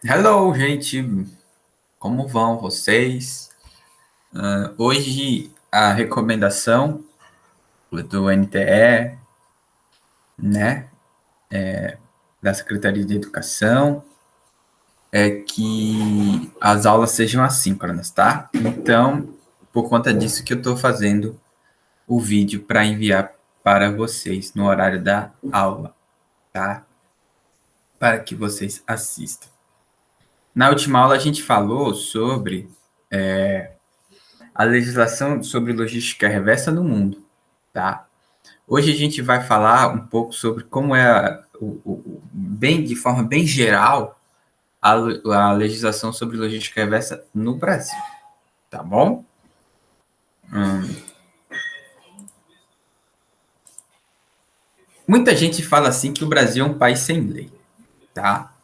Hello, gente! Como vão vocês? Hoje a recomendação do NTE, né, da Secretaria de Educação, é que as aulas sejam assíncronas, tá? Então, por conta disso que eu estou fazendo o vídeo para enviar para vocês no horário da aula, tá? Para que vocês assistam. Na última aula a gente falou sobre a legislação sobre logística reversa no mundo, tá? Hoje a gente vai falar um pouco sobre como é, bem, de forma bem geral, a legislação sobre logística reversa no Brasil, tá bom? Muita gente fala assim que o Brasil é um país sem lei, tá?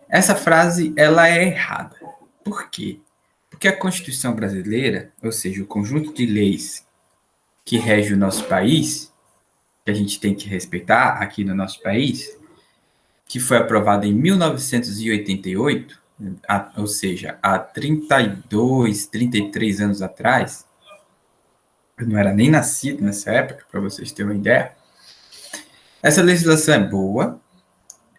Essa frase, ela é errada. Por quê? Porque a Constituição brasileira, ou seja, o conjunto de leis que rege o nosso país, que a gente tem que respeitar aqui no nosso país, que foi aprovada em 1988, ou seja, há 32, 33 anos atrás, eu não era nem nascido nessa época, para vocês terem uma ideia. Essa legislação é boa,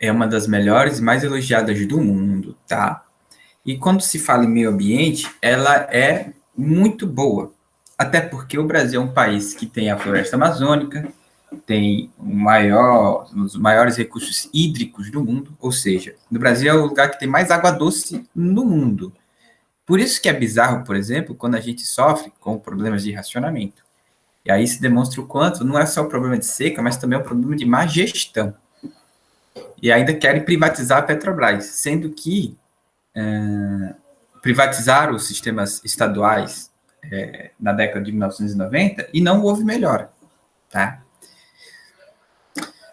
é uma das melhores e mais elogiadas do mundo, tá? E quando se fala em meio ambiente, ela é muito boa, até porque o Brasil é um país que tem a floresta amazônica, tem os maiores recursos hídricos do mundo, ou seja, no Brasil é o lugar que tem mais água doce no mundo. Por isso que é bizarro, por exemplo, quando a gente sofre com problemas de racionamento. E aí se demonstra o quanto não é só o problema de seca, mas também é um problema de má gestão. E ainda querem privatizar a Petrobras, sendo que privatizaram os sistemas estaduais na década de 1990 e não houve melhora, tá?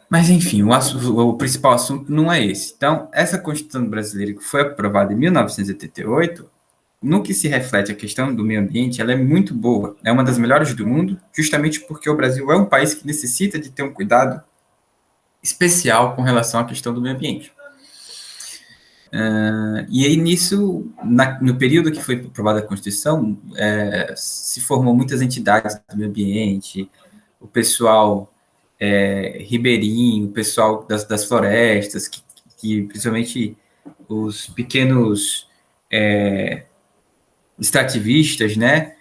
Mas, enfim, o principal assunto não é esse. Então, essa Constituição brasileira que foi aprovada em 1988, no que se reflete a questão do meio ambiente, ela é muito boa. É uma das melhores do mundo, justamente porque o Brasil é um país que necessita de ter um cuidado especial com relação à questão do meio ambiente. E aí, nisso, no período que foi aprovada a Constituição, se formou muitas entidades do meio ambiente, o pessoal ribeirinho, o pessoal das florestas, que principalmente os pequenos extrativistas, né,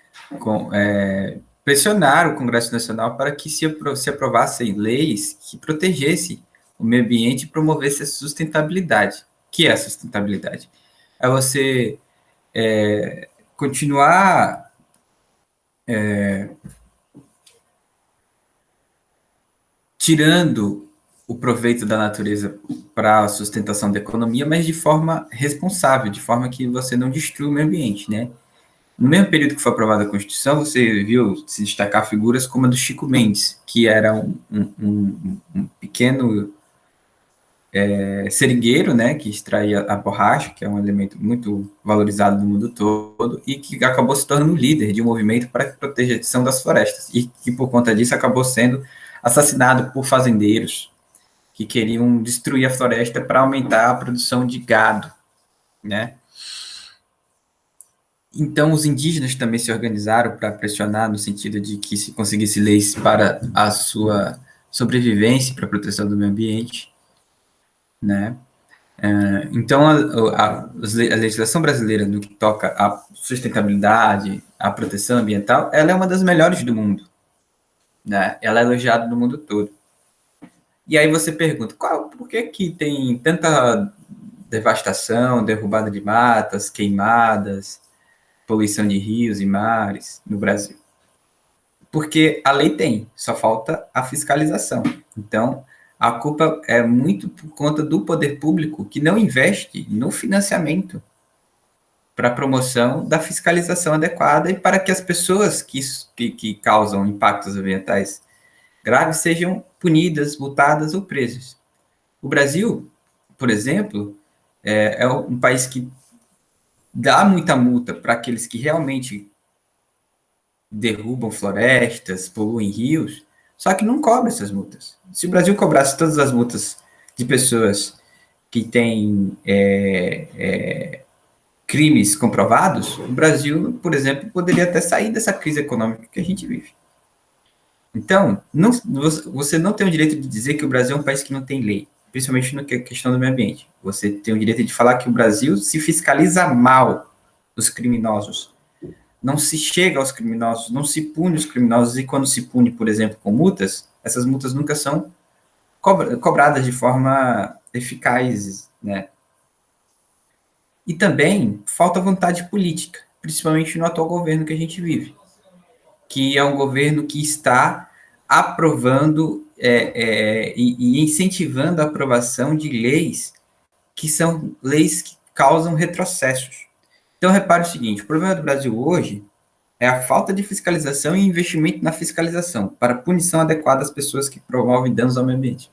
pressionaram o Congresso Nacional para que se aprovassem leis que protegessem o meio ambiente e promovessem a sustentabilidade. O que é a sustentabilidade? É você continuar tirando o proveito da natureza para a sustentação da economia, mas de forma responsável, de forma que você não destrua o meio ambiente, né? No mesmo período que foi aprovada a Constituição, você viu se destacar figuras como a do Chico Mendes, que era um pequeno seringueiro, né, que extraía a borracha, que é um elemento muito valorizado no mundo todo, e que acabou se tornando líder de um movimento para a proteção das florestas, e que por conta disso acabou sendo assassinado por fazendeiros que queriam destruir a floresta para aumentar a produção de gado, né? Então, os indígenas também se organizaram para pressionar no sentido de que se conseguisse leis para a sua sobrevivência, para a proteção do meio ambiente, né? Então, a legislação brasileira no que toca à sustentabilidade, à proteção ambiental, ela é uma das melhores do mundo, né? Ela é elogiada no mundo todo. E aí você pergunta, por que que tem tanta devastação, derrubada de matas, queimadas, poluição de rios e mares no Brasil? Porque a lei tem, só falta a fiscalização. Então, a culpa é muito por conta do poder público que não investe no financiamento para a promoção da fiscalização adequada e para que as pessoas que causam impactos ambientais graves sejam punidas, multadas ou presas. O Brasil, por exemplo, é um país que dá muita multa para aqueles que realmente derrubam florestas, poluem rios, só que não cobra essas multas. Se o Brasil cobrasse todas as multas de pessoas que tem crimes comprovados, o Brasil, por exemplo, poderia até sair dessa crise econômica que a gente vive. Então, você não tem o direito de dizer que o Brasil é um país que não tem lei, principalmente na questão do meio ambiente. Você tem o direito de falar que o Brasil se fiscaliza mal os criminosos. Não se chega aos criminosos, não se pune os criminosos, e quando se pune, por exemplo, com multas, essas multas nunca são cobradas de forma eficaz, né? E também falta vontade política, principalmente no atual governo que a gente vive, que é um governo que está aprovando e incentivando a aprovação de leis que são leis que causam retrocessos. Então, repare o seguinte, o problema do Brasil hoje é a falta de fiscalização e investimento na fiscalização para punição adequada às pessoas que promovem danos ao meio ambiente.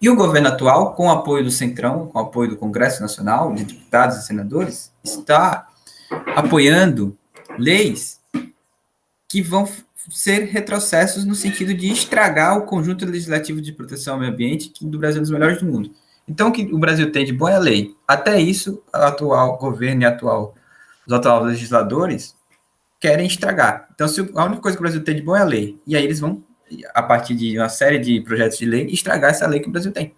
E o governo atual, com o apoio do Centrão, com o apoio do Congresso Nacional, de deputados e senadores, está apoiando leis que vão ser retrocessos no sentido de estragar o conjunto legislativo de proteção ao meio ambiente, que do Brasil é um dos melhores do mundo. Então, o que o Brasil tem de bom é a lei. Até isso, o atual governo e os atuais legisladores querem estragar. Então, a única coisa que o Brasil tem de bom é a lei. E aí eles vão, a partir de uma série de projetos de lei, estragar essa lei que o Brasil tem.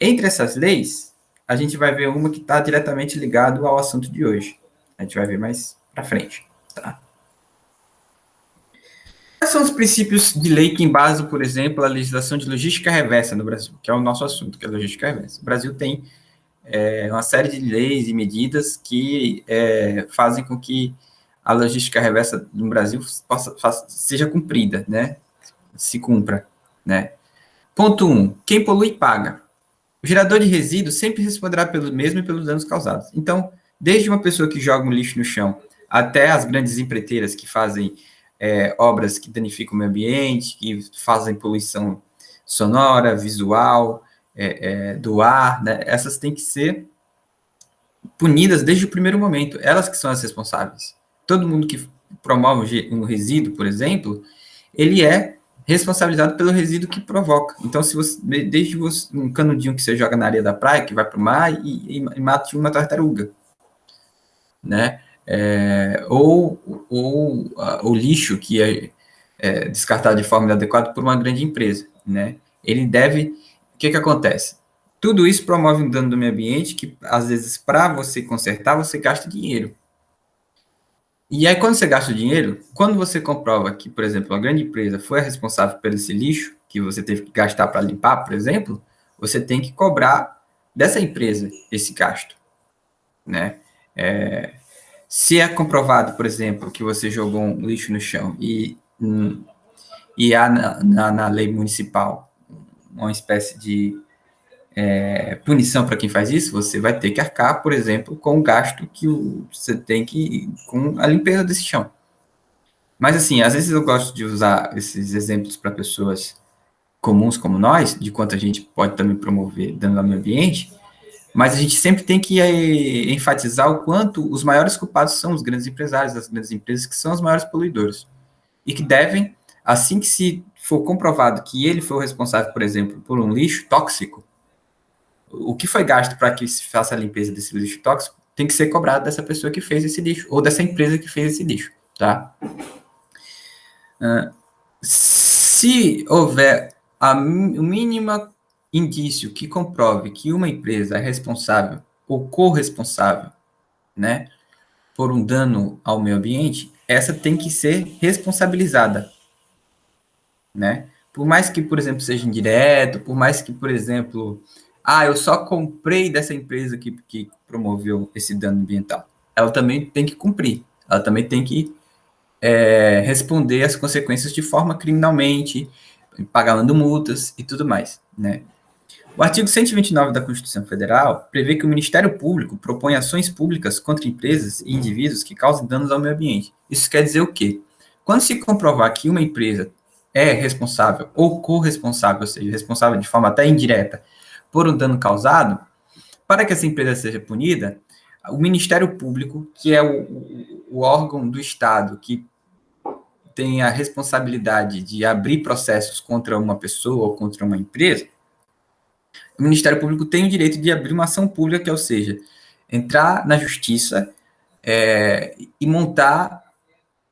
Entre essas leis, a gente vai ver uma que está diretamente ligada ao assunto de hoje. A gente vai ver mais para frente. Tá? Quais são os princípios de lei que embasam, por exemplo, a legislação de logística reversa no Brasil, que é o nosso assunto, que é a logística reversa? O Brasil tem uma série de leis e medidas que fazem com que a logística reversa no Brasil seja cumprida, né? Se cumpra, né? Ponto 1. Quem polui, paga. O gerador de resíduos sempre responderá pelo mesmo e pelos danos causados. Então, desde uma pessoa que joga um lixo no chão até as grandes empreiteiras que fazem obras que danificam o meio ambiente, que fazem poluição sonora, visual, do ar, né? Essas têm que ser punidas desde o primeiro momento. Elas que são as responsáveis. Todo mundo que promove um resíduo, por exemplo, ele é responsabilizado pelo resíduo que provoca. Então, se você, desde um canudinho que você joga na areia da praia, que vai para o mar e mata uma tartaruga, né? Ou o lixo que é descartado de forma inadequada por uma grande empresa, né? Ele deve... O que acontece? Tudo isso promove um dano do meio ambiente que, às vezes, para você consertar, você gasta dinheiro. E aí, quando você gasta o dinheiro, quando você comprova que, por exemplo, uma grande empresa foi a responsável pelo esse lixo que você teve que gastar para limpar, por exemplo, você tem que cobrar dessa empresa esse gasto, né? Se é comprovado, por exemplo, que você jogou um lixo no chão e há na lei municipal uma espécie de punição para quem faz isso, você vai ter que arcar, por exemplo, com o gasto que você tem que com a limpeza desse chão. Mas, assim, às vezes eu gosto de usar esses exemplos para pessoas comuns como nós, de quanto a gente pode também promover dano ao meio ambiente, mas a gente sempre tem que enfatizar o quanto os maiores culpados são os grandes empresários, as grandes empresas, que são os maiores poluidores. E que devem, assim que se for comprovado que ele foi o responsável, por exemplo, por um lixo tóxico, o que foi gasto para que se faça a limpeza desse lixo tóxico tem que ser cobrado dessa pessoa que fez esse lixo, ou dessa empresa que fez esse lixo, tá? Se houver o mínimo indício que comprove que uma empresa é responsável ou corresponsável, né, por um dano ao meio ambiente, essa tem que ser responsabilizada, né? Por mais que, por exemplo, seja indireto, por mais que, por exemplo, eu só comprei dessa empresa que promoveu esse dano ambiental. Ela também tem que cumprir, ela também tem que responder às consequências de forma criminalmente, pagando multas e tudo mais, né? O artigo 129 da Constituição Federal prevê que o Ministério Público propõe ações públicas contra empresas e indivíduos que causem danos ao meio ambiente. Isso quer dizer o quê? Quando se comprovar que uma empresa é responsável ou corresponsável, ou seja, responsável de forma até indireta por um dano causado, para que essa empresa seja punida, o Ministério Público, que é o órgão do Estado que tem a responsabilidade de abrir processos contra uma pessoa ou contra uma empresa, O Ministério Público tem o direito de abrir uma ação pública, que, ou seja, entrar na justiça e montar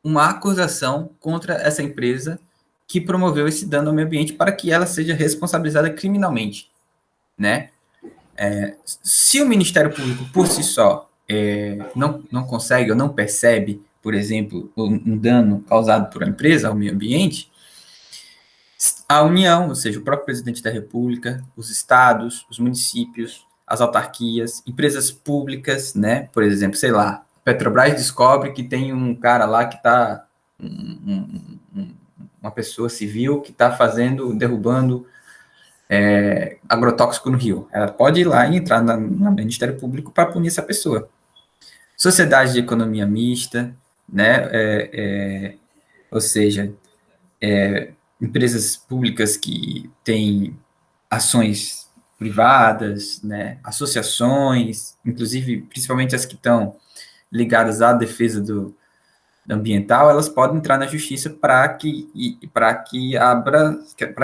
uma acusação contra essa empresa que promoveu esse dano ao meio ambiente para que ela seja responsabilizada criminalmente, né? Se o Ministério Público por si só não consegue ou não percebe, por exemplo, um dano causado por uma empresa ao meio ambiente, a União, ou seja, o próprio presidente da República, os estados, os municípios, as autarquias, empresas públicas, né? Por exemplo, sei lá, Petrobras descobre que tem um cara lá que está uma pessoa civil que está derrubando agrotóxico no rio. Ela pode ir lá e entrar no Ministério Público para punir essa pessoa. Sociedade de economia mista, né? Ou seja, empresas públicas que têm ações privadas, né? Associações, inclusive, principalmente as que estão ligadas à defesa do ambiental, elas podem entrar na justiça para que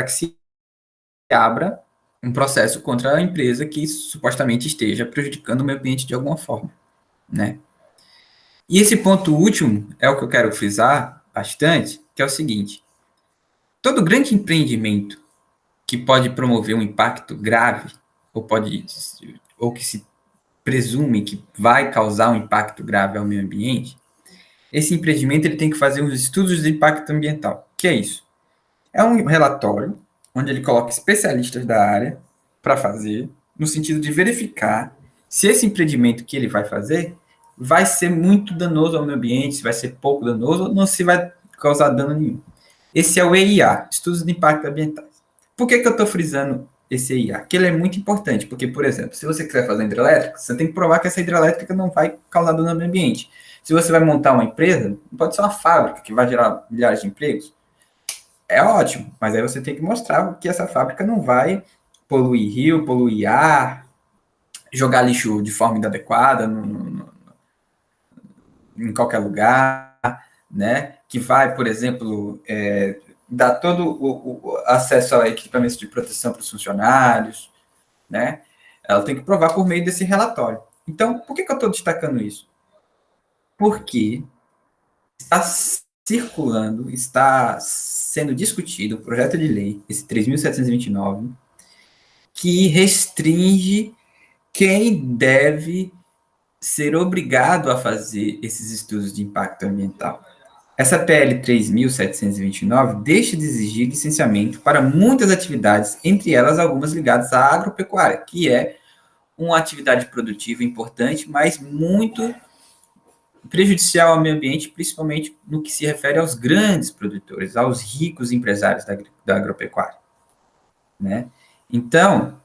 se abra um processo contra a empresa que supostamente esteja prejudicando o meio ambiente de alguma forma, né? E esse ponto último é o que eu quero frisar bastante, que é o seguinte: todo grande empreendimento que pode promover um impacto grave ou que se presume que vai causar um impacto grave ao meio ambiente, esse empreendimento ele tem que fazer uns estudos de impacto ambiental. O que é isso? É um relatório onde ele coloca especialistas da área para fazer, no sentido de verificar se esse empreendimento que ele vai fazer vai ser muito danoso ao meio ambiente, se vai ser pouco danoso ou não se vai causar dano nenhum. Esse é o EIA, Estudos de Impacto Ambiental. Por que eu estou frisando esse EIA? Porque ele é muito importante, porque, por exemplo, se você quiser fazer hidrelétrica, você tem que provar que essa hidrelétrica não vai causar dano ao meio ambiente. Se você vai montar uma empresa, pode ser uma fábrica que vai gerar milhares de empregos, é ótimo, mas aí você tem que mostrar que essa fábrica não vai poluir rio, poluir ar, jogar lixo de forma inadequada em qualquer lugar, né? Que vai, por exemplo, dar todo o acesso a equipamentos de proteção para os funcionários, né? Ela tem que provar por meio desse relatório. Então, por que eu estou destacando isso? Porque está circulando, está sendo discutido o projeto de lei, esse 3.729, que restringe quem deve ser obrigado a fazer esses estudos de impacto ambiental. Essa PL 3.729 deixa de exigir licenciamento para muitas atividades, entre elas algumas ligadas à agropecuária, que é uma atividade produtiva importante, mas muito prejudicial ao meio ambiente, principalmente no que se refere aos grandes produtores, aos ricos empresários da agropecuária, né? Então,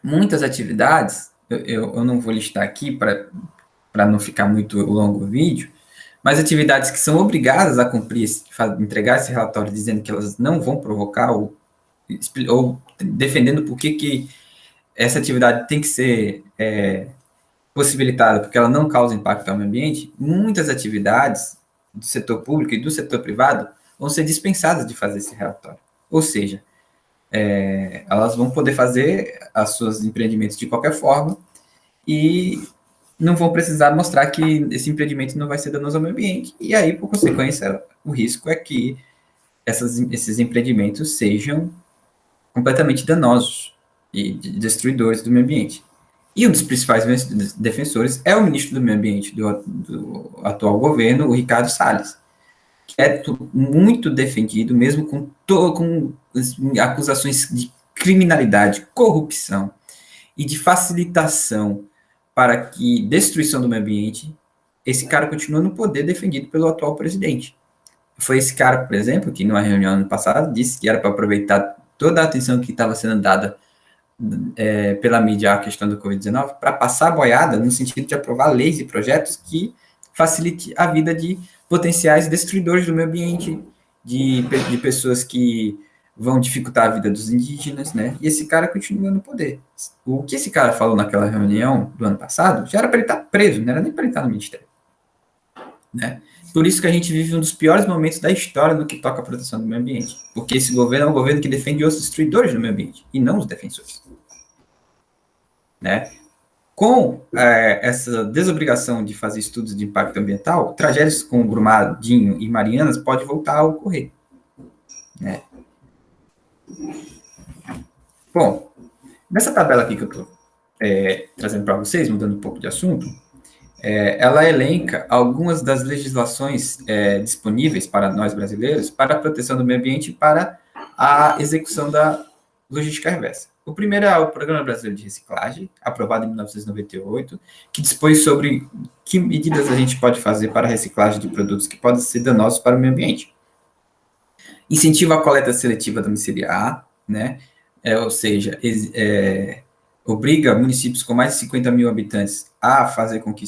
muitas atividades, eu não vou listar aqui para não ficar muito longo o vídeo, mas atividades que são obrigadas a cumprir, entregar esse relatório dizendo que elas não vão provocar ou defendendo por que essa atividade tem que ser possibilitada porque ela não causa impacto ao meio ambiente, muitas atividades do setor público e do setor privado vão ser dispensadas de fazer esse relatório. Ou seja, elas vão poder fazer os seus empreendimentos de qualquer forma e não vão precisar mostrar que esse empreendimento não vai ser danoso ao meio ambiente. E aí, por consequência, o risco é que esses empreendimentos sejam completamente danosos e destruidores do meio ambiente. E um dos principais defensores é o ministro do Meio Ambiente do atual governo, o Ricardo Salles, que é muito defendido, mesmo com acusações de criminalidade, corrupção e de facilitação para que destruição do meio ambiente, esse cara continua no poder defendido pelo atual presidente. Foi esse cara, por exemplo, que numa reunião ano passado disse que era para aproveitar toda a atenção que estava sendo dada pela mídia à questão do Covid-19 para passar a boiada no sentido de aprovar leis e projetos que facilite a vida de potenciais destruidores do meio ambiente, de pessoas que vão dificultar a vida dos indígenas, né? E esse cara continua no poder. O que esse cara falou naquela reunião do ano passado já era para ele estar preso, não era nem para ele estar no ministério, né? Por isso que a gente vive um dos piores momentos da história no que toca à proteção do meio ambiente, porque esse governo é um governo que defende os destruidores do meio ambiente e não os defensores. né? Com essa desobrigação de fazer estudos de impacto ambiental, tragédias como Brumadinho e Marianas podem voltar a ocorrer, né? Bom, nessa tabela aqui que eu estou trazendo para vocês, mudando um pouco de assunto, ela elenca algumas das legislações disponíveis para nós brasileiros para a proteção do meio ambiente e para a execução da logística reversa. O primeiro é o Programa Brasileiro de Reciclagem, aprovado em 1998, que dispõe sobre que medidas a gente pode fazer para a reciclagem de produtos que podem ser danosos para o meio ambiente. Incentiva a coleta seletiva domiciliar, né? Ou seja, obriga municípios com mais de 50 mil habitantes a fazer com que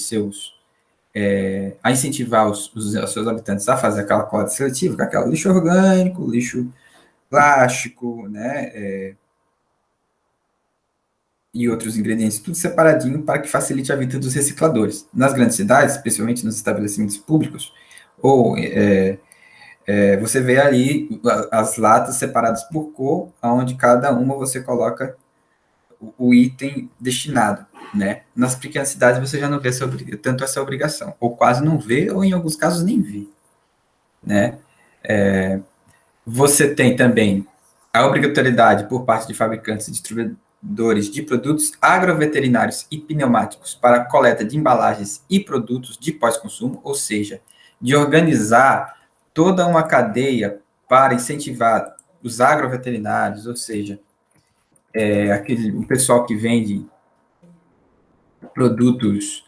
a incentivar os seus habitantes a fazer aquela coleta seletiva, com aquela lixo orgânico, lixo plástico, né, e outros ingredientes, tudo separadinho para que facilite a vida dos recicladores. Nas grandes cidades, especialmente nos estabelecimentos públicos, ou você vê ali as latas separadas por cor, onde cada uma você coloca o item destinado, né? Nas pequenas cidades você já não vê tanto essa obrigação, ou quase não vê, ou em alguns casos nem vê, né? Você tem também a obrigatoriedade por parte de fabricantes e distribuidores de produtos agroveterinários e pneumáticos para a coleta de embalagens e produtos de pós-consumo, ou seja, de organizar toda uma cadeia para incentivar os agroveterinários, ou seja, o pessoal que vende produtos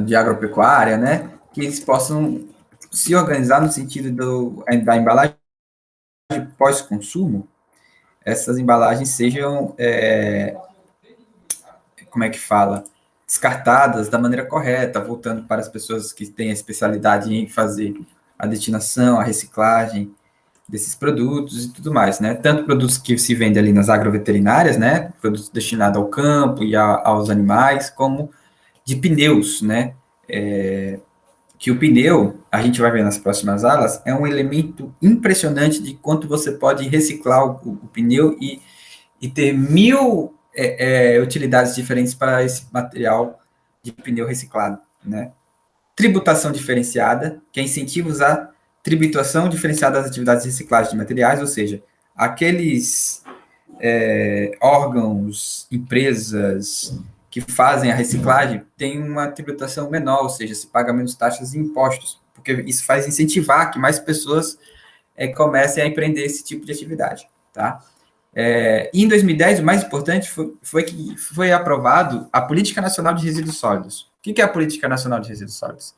de agropecuária, né, que eles possam se organizar no sentido da embalagem pós-consumo, essas embalagens sejam, como é que fala, descartadas da maneira correta, voltando para as pessoas que têm a especialidade em fazer a destinação, a reciclagem desses produtos e tudo mais, né? Tanto produtos que se vendem ali nas agroveterinárias, né? Produtos destinados ao campo e aos animais, como de pneus, né? Que o pneu, a gente vai ver nas próximas aulas, é um elemento impressionante de quanto você pode reciclar o pneu e ter mil utilidades diferentes para esse material de pneu reciclado, né? Tributação diferenciada, que é incentivos à tributação diferenciada das atividades de reciclagem de materiais, ou seja, aqueles órgãos, empresas que fazem a reciclagem têm uma tributação menor, ou seja, se paga menos taxas e impostos, porque isso faz incentivar que mais pessoas comecem a empreender esse tipo de atividade, tá? E em 2010, o mais importante foi que foi aprovado a Política Nacional de Resíduos Sólidos. O que é a Política Nacional de Resíduos Sólidos?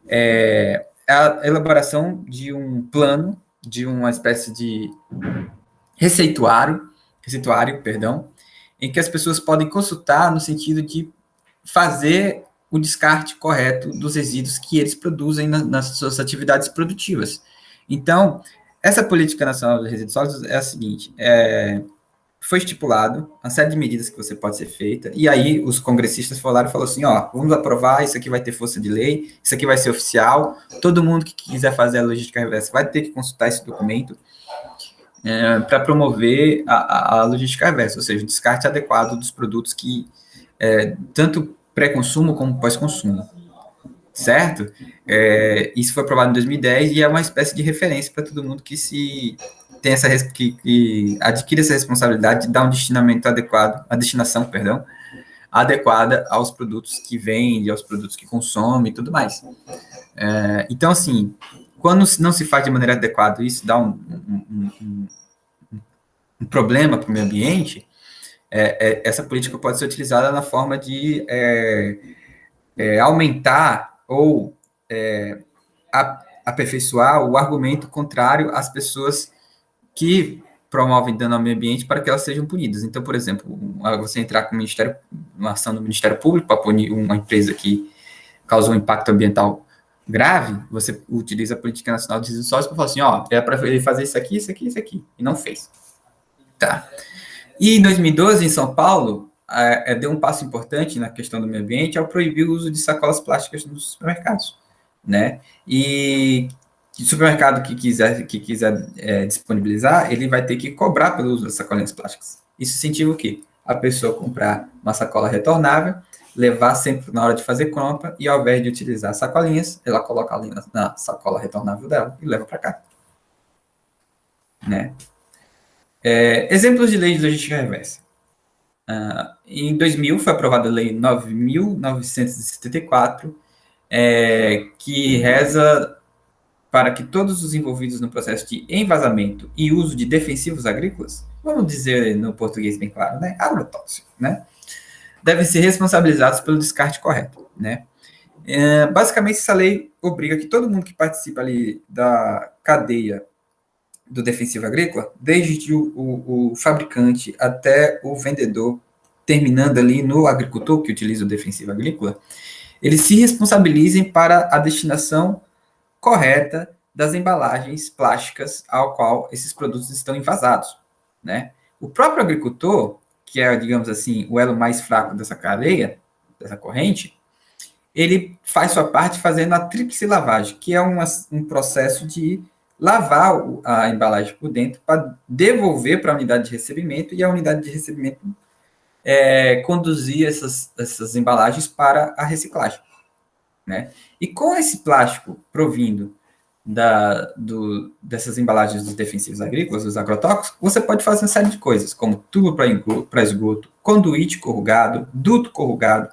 É a elaboração de um plano, de uma espécie de receituário, perdão, em que as pessoas podem consultar no sentido de fazer o descarte correto dos resíduos que eles produzem nas suas atividades produtivas. Então, essa Política Nacional de Resíduos Sólidos é a seguinte: foi estipulado uma série de medidas que você pode ser feita, e aí os congressistas falaram e falaram assim, ó, vamos aprovar, isso aqui vai ter força de lei, isso aqui vai ser oficial, todo mundo que quiser fazer a logística reversa vai ter que consultar esse documento para promover a logística reversa, ou seja, o descarte adequado dos produtos que tanto pré-consumo como pós-consumo, certo? Isso foi aprovado em 2010 e é uma espécie de referência para todo mundo que tem que adquire essa responsabilidade de dar um destinamento adequado, a destinação, perdão, adequada aos produtos que vende, aos produtos que consome e tudo mais. Então, assim, quando não se faz de maneira adequada, isso dá um problema para o meio ambiente, essa política pode ser utilizada na forma de aumentar ou aperfeiçoar o argumento contrário às pessoas que promovem dano ao meio ambiente para que elas sejam punidas. Então, por exemplo, você entrar com uma ação do Ministério Público para punir uma empresa que causou um impacto ambiental grave, você utiliza a Política Nacional de Resíduos Sólidos para falar assim, ó, é para ele fazer isso aqui, isso aqui, isso aqui, e não fez. Tá. E em 2012, em São Paulo, deu um passo importante na questão do meio ambiente ao proibir o uso de sacolas plásticas nos supermercados, né? E o supermercado que quiser disponibilizar, ele vai ter que cobrar pelo uso das sacolinhas plásticas, Isso incentiva o quê? A pessoa comprar uma sacola retornável, levar sempre na hora de fazer compra e ao invés de utilizar sacolinhas, ela coloca ali na sacola retornável dela e leva para casa, né? Exemplos de lei de logística reversa. Em 2000 foi aprovada a Lei 9.974, que reza para que todos os envolvidos no processo de envasamento e uso de defensivos agrícolas, vamos dizer no português bem claro, né, agrotóxico, né, devem ser responsabilizados pelo descarte correto, né. Basicamente, essa lei obriga que todo mundo que participa ali da cadeia do defensivo agrícola, desde o fabricante até o vendedor, terminando ali no agricultor que utiliza o defensivo agrícola, eles se responsabilizem para a destinação correta das embalagens plásticas ao qual esses produtos estão envasados, né? O próprio agricultor, que é, digamos assim, o elo mais fraco dessa cadeia, dessa corrente, ele faz sua parte fazendo a tríplice lavagem, que é um processo de lavar a embalagem por dentro para devolver para a unidade de recebimento e a unidade de recebimento conduzir essas embalagens para a reciclagem, né? E com esse plástico provindo dessas embalagens dos defensivos agrícolas, dos agrotóxicos, você pode fazer uma série de coisas, como tubo para esgoto, conduíte corrugado, duto corrugado,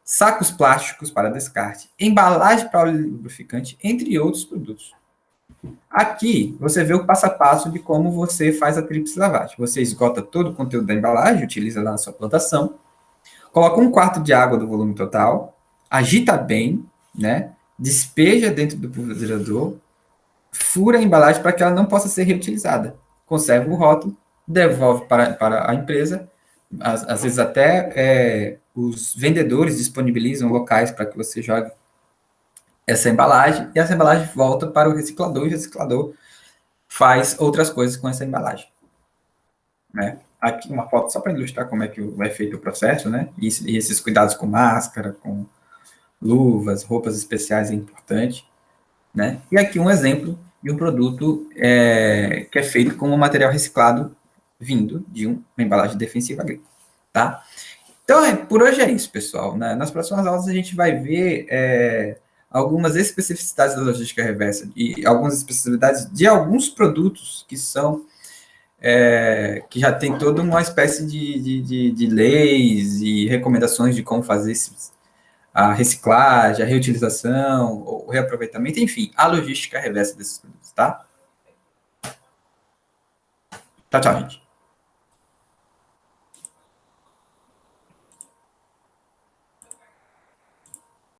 sacos plásticos para descarte, embalagem para óleo lubrificante, entre outros produtos. Aqui, você vê o passo a passo de como você faz a tríplice lavagem. Você esgota todo o conteúdo da embalagem, utiliza lá na sua plantação, coloca 1/4 de água do volume total, agita bem, né? Despeja dentro do pulverizador, fura a embalagem para que ela não possa ser reutilizada. Conserva o rótulo, devolve para a empresa, às vezes até os vendedores disponibilizam locais para que você jogue essa embalagem, e essa embalagem volta para o reciclador, e o reciclador faz outras coisas com essa embalagem, né? Aqui uma foto só para ilustrar como é que é feito o processo, né? E esses cuidados com máscara, com luvas, roupas especiais é importante, né? E aqui um exemplo de um produto que é feito com um material reciclado vindo de uma embalagem defensiva agrícola, tá? Então, por hoje é isso, pessoal, né? Nas próximas aulas a gente vai ver algumas especificidades da logística reversa e algumas especificidades de alguns produtos que são que já tem toda uma espécie de leis e recomendações de como fazer a reciclagem, a reutilização, o reaproveitamento, enfim, a logística reversa desses produtos, tá? Tchau, tchau, gente.